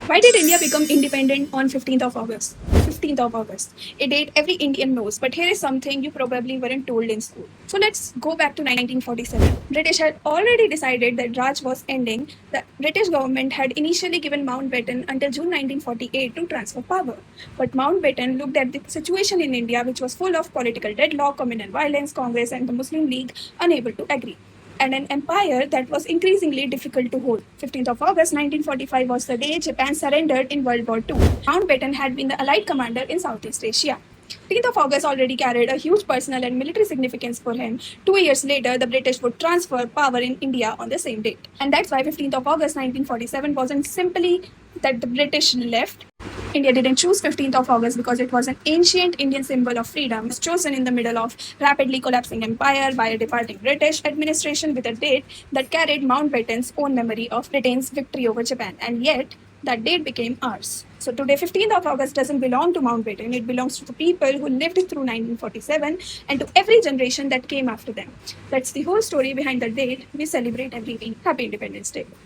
Why did India become independent on 15th of August? 15th of August. A date every Indian knows, but here is something you probably weren't told in school. So let's go back to 1947. British had already decided that Raj was ending. The British government had initially given Mountbatten until June 1948 to transfer power. But Mountbatten looked at the situation in India, which was full of political deadlock, communal violence, Congress and the Muslim League unable to agree, and an empire that was increasingly difficult to hold. 15th of August 1945 was the day Japan surrendered in World War II. Mountbatten had been the Allied commander in Southeast Asia. 15th of August already carried a huge personal and military significance for him. 2 years later, the British would transfer power in India on the same date. And that's why 15th of August 1947 wasn't simply that the British left. India didn't choose 15th of August because it was an ancient Indian symbol of freedom. It was chosen in the middle of rapidly collapsing empire by a departing British administration with a date that carried Mountbatten's own memory of Britain's victory over Japan. And yet, that date became ours. So today, 15th of August doesn't belong to Mountbatten. It belongs to the people who lived through 1947 and to every generation that came after them. That's the whole story behind the date we celebrate every week. Happy Independence Day.